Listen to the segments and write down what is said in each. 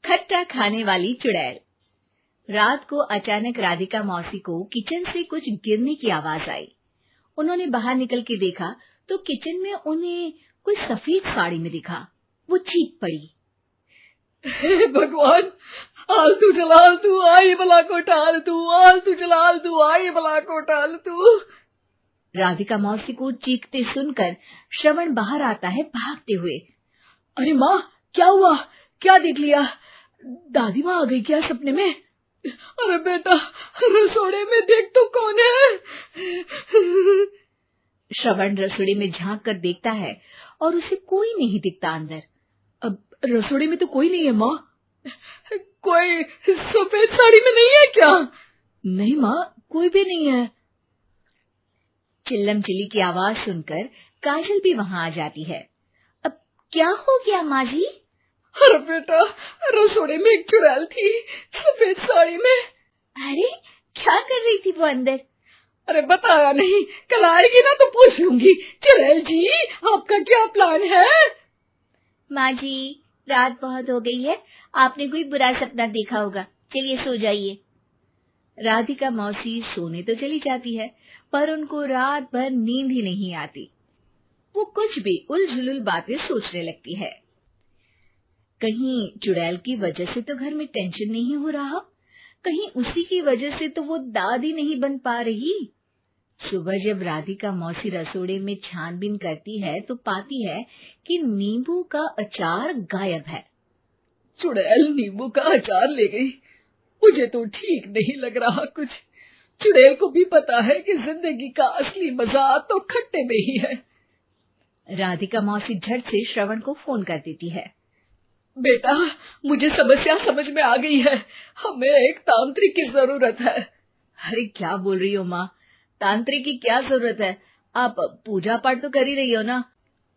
खट्टा खाने वाली चुड़ैल। रात को अचानक राधिका मौसी को किचन से कुछ गिरने की आवाज आई। उन्होंने बाहर निकल के देखा तो किचन में उन्हें कोई सफेद साड़ी में दिखा। वो चीख पड़ी, हे भगवान, आलतू जलाल तू आई भला को टाल तू, आलतू जलाल तू आई भला को टाल तू। राधिका मौसी को चीखते सुनकर श्रवण बाहर आता है भागते हुए। अरे माँ, क्या हुआ? क्या देख लिया? दादी माँ आ गई क्या सपने में? अरे बेटा, रसोड़े में देख तो कौन है? श्रवण रसोड़े में झांक कर देखता है और उसे कोई नहीं दिखता अंदर। अब रसोड़े में तो कोई नहीं है माँ। कोई सफेद साड़ी में नहीं है क्या? नहीं माँ, कोई भी नहीं है। चिल्लम चिल्ली की आवाज सुनकर काजल भी वहां आ जाती है। अब क्या हो गया माँ जी? अरे बेटा, रसोड़े में एक चुड़ैल थी सफेद साड़ी में। अरे क्या कर रही थी वो अंदर? अरे बताया नहीं, कल आएगी ना तो पूछ लूंगी। चुड़ैल जी, आपका क्या प्लान है? माँ जी, रात बहुत हो गई है, आपने कोई बुरा सपना देखा होगा, चलिए सो जाइए। राधिका मौसी सोने तो चली जाती है, पर उनको रात भर नींद ही नहीं आती। वो कुछ भी उलझुल बातें सोचने लगती है। कहीं चुड़ैल की वजह से तो घर में टेंशन नहीं हो रहा, कहीं उसी की वजह से तो वो दादी नहीं बन पा रही। सुबह जब राधिका मौसी रसोड़े में छानबीन करती है तो पाती है कि नींबू का अचार गायब है। चुड़ैल नींबू का अचार ले गई, मुझे तो ठीक नहीं लग रहा कुछ। चुड़ैल को भी पता है कि जिंदगी का असली मजा तो खट्टे में ही है। राधिका मौसी झट से श्रवण को फोन कर देती है। बेटा, मुझे समस्या समझ में आ गई है, हमें एक तांत्रिक की जरूरत है। अरे क्या बोल रही हो माँ, तांत्रिक की क्या जरूरत है? आप पूजा पाठ तो कर ही रही हो ना।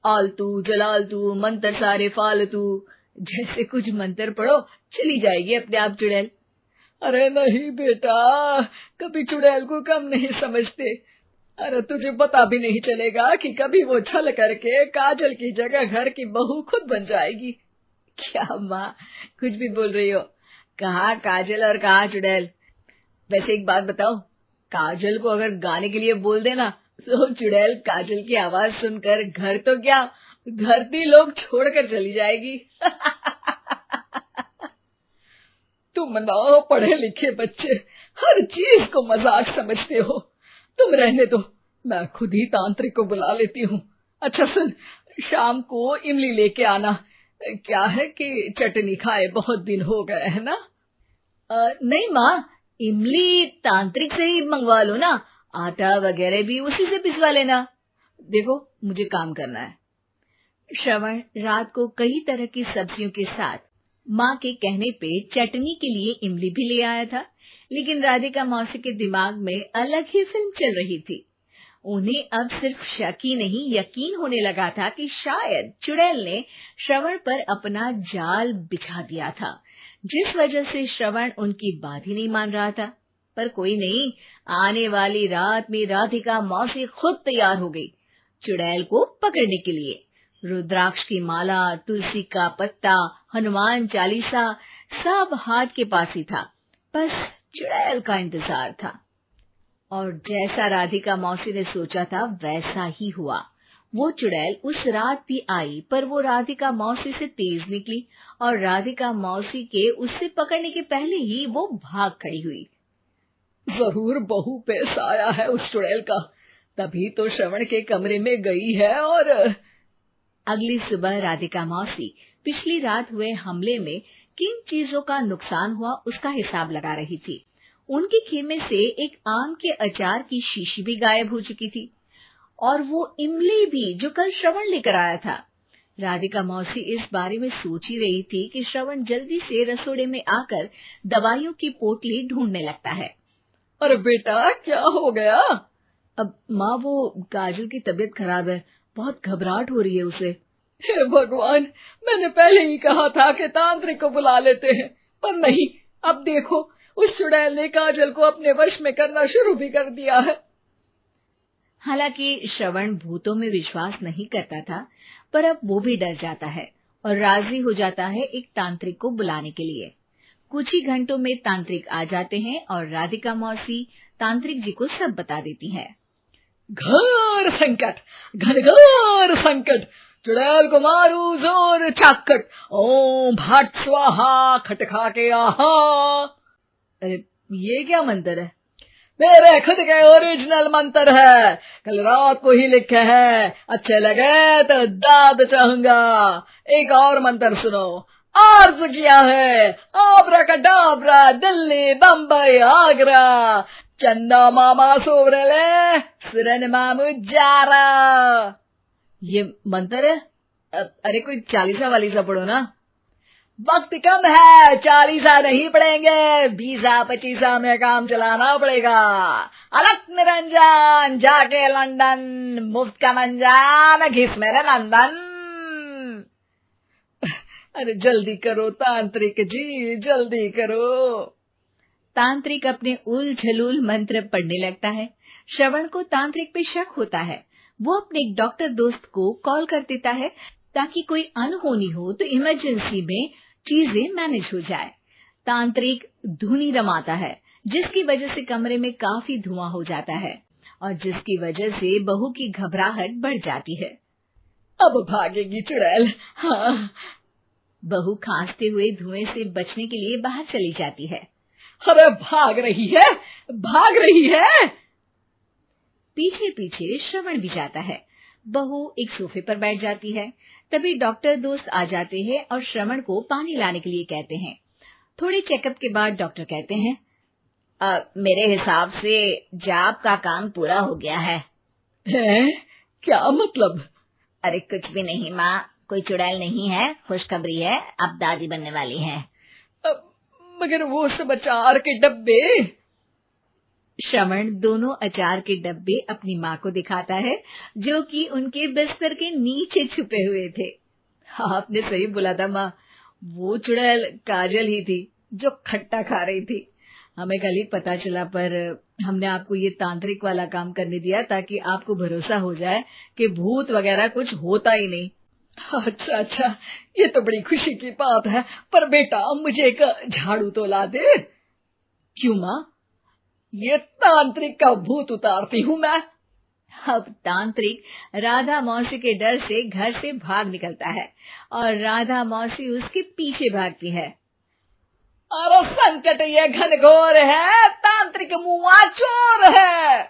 आलतू जलालतू मंत्र सारे फालतू जैसे कुछ मंत्र पढ़ो, चली जाएगी अपने आप चुड़ैल। अरे नहीं बेटा, कभी चुड़ैल को कम नहीं समझते। अरे तुझे पता भी नहीं चलेगा कि कभी वो छल करके काजल की जगह घर की बहू खुद बन जाएगी। क्या माँ, कुछ भी बोल रही हो? कहाँ काजल और कहाँ चुड़ैल? वैसे एक बात बताओ, काजल को अगर गाने के लिए बोल देना तो चुड़ैल काजल की आवाज सुनकर घर तो क्या, धरती लोग छोड़कर चली जाएगी। तुम ना पढ़े लिखे बच्चे हर चीज को मजाक समझते हो। तुम रहने दो, मैं खुद ही तांत्रिक को बुला लेती हूँ। अच्छा सुन, शाम को इमली लेके आना। क्या है कि चटनी खाए बहुत दिन हो गए है ना? नहीं माँ, इमली तांत्रिक से ही मंगवा लो ना, आटा वगैरह भी उसी से पिसवा लेना। देखो मुझे काम करना है। श्रवण रात को कई तरह की सब्जियों के साथ माँ के कहने पे चटनी के लिए इमली भी ले आया था, लेकिन राधिका मौसी के दिमाग में अलग ही फिल्म चल रही थी। उन्हें अब सिर्फ शक ही नहीं यकीन होने लगा था कि शायद चुड़ैल ने श्रवण पर अपना जाल बिछा दिया था, जिस वजह से श्रवण उनकी बात ही नहीं मान रहा था। पर कोई नहीं, आने वाली रात में राधिका मौसी खुद तैयार हो गई चुड़ैल को पकड़ने के लिए। रुद्राक्ष की माला, तुलसी का पत्ता, हनुमान चालीसा सब हाथ के पास ही था, बस चुड़ैल का इंतजार था। और जैसा राधिका मौसी ने सोचा था वैसा ही हुआ। वो चुड़ैल उस रात भी आई, पर वो राधिका मौसी से तेज निकली और राधिका मौसी के उससे पकड़ने के पहले ही वो भाग खड़ी हुई। जरूर बहू पे साया है उस चुड़ैल का, तभी तो श्रवण के कमरे में गई है। और अगली सुबह राधिका मौसी पिछली रात हुए हमले में किन चीजों का नुकसान हुआ उसका हिसाब लगा रही थी। उनके खेमे से एक आम के अचार की शीशी भी गायब हो चुकी थी, और वो इमली भी जो कल श्रवण लेकर आया था। राधिका मौसी इस बारे में सोच ही रही थी कि श्रवण जल्दी से रसोड़े में आकर दवाइयों की पोटली ढूंढने लगता है। अरे बेटा, क्या हो गया? अब माँ, वो काजल की तबीयत खराब है, बहुत घबराहट हो रही है उसे। हे भगवान, मैंने पहले ही कहा था कि तांत्रिक को बुला लेते हैं, पर नहीं, अब देखो उस चुड़ैल ने काजल को अपने वश में करना शुरू भी कर दिया है। हालांकि श्रवण भूतों में विश्वास नहीं करता था, पर अब वो भी डर जाता है। और राजी हो जाता है एक तांत्रिक को बुलाने के लिए। कुछ ही घंटों में तांत्रिक आ जाते हैं और राधिका मौसी तांत्रिक जी को सब बता देती है। घोर संकट, घनघोर संकट, चुड़ैल को मारू जोर चाकट, ओम भट स्वाहा खटखा के आहा। अरे ये क्या मंत्र है? मेरे खुद के ओरिजिनल मंत्र है, कल रात को ही लिखे हैं, अच्छे लगे तो दाद चाहूंगा। एक और मंत्र सुनो। अर्ज किया है आब्राकडाब्रा, दिल्ली बम्बई आगरा, चंदा मामा सोवरले सुरन मामू जारा। ये मंत्र है? अरे कोई 40 वालीसा पढ़ो ना। वक्त कम है, 40 नहीं पड़ेंगे, 20-25 में काम चलाना पड़ेगा। अलग निरंजन जाके लंदन, मुफ्त का मंजान घिस मेरे नंदन। अरे जल्दी करो तांत्रिक जी, जल्दी करो। तांत्रिक अपने उल झलूल मंत्र पढ़ने लगता है। श्रवण को तांत्रिक पे शक होता है। वो अपने एक डॉक्टर दोस्त को कॉल कर देता है ताकि कोई अनहोनी हो तो इमरजेंसी में चीजें मैनेज हो जाए। तांत्रिक धुनी रमाता है, जिसकी वजह से कमरे में काफी धुआं हो जाता है और जिसकी वजह से बहू की घबराहट बढ़ जाती है। अब भागेगी चुड़ैल। हाँ। बहू खांसते हुए धुएं से बचने के लिए बाहर चली जाती है। अरे भाग रही है, भाग रही है। पीछे पीछे श्रवण भी जाता है। बहू एक सोफे पर बैठ जाती है। तभी डॉक्टर दोस्त आ जाते हैं और श्रवण को पानी लाने के लिए कहते हैं। थोड़े चेकअप के बाद डॉक्टर कहते हैं, मेरे हिसाब से जाप का काम पूरा हो गया है। क्या मतलब? अरे कुछ भी नहीं माँ, कोई चुड़ैल नहीं है, खुशखबरी है, अब दादी बनने वाली है। मगर वो सब अचार के डब्बे। श्रवण दोनों अचार के डब्बे अपनी माँ को दिखाता है, जो कि उनके बिस्तर के नीचे छुपे हुए थे। आपने सही बोला था माँ, वो चुड़ैल काजल ही थी जो खट्टा खा रही थी। हमें कल ही पता चला, पर हमने आपको ये तांत्रिक वाला काम करने दिया ताकि आपको भरोसा हो जाए कि भूत वगैरह कुछ होता ही नहीं। अच्छा अच्छा, ये तो बड़ी खुशी की बात है, पर बेटा मुझे एक झाड़ू तो ला दे। क्यों माँ? ये तांत्रिक का भूत उतारती हूँ मैं। अब तांत्रिक राधा मौसी के डर से घर से भाग निकलता है और राधा मौसी उसके पीछे भागती है। अरे संकट ये घनघोर है, तांत्रिक मुआ चोर है।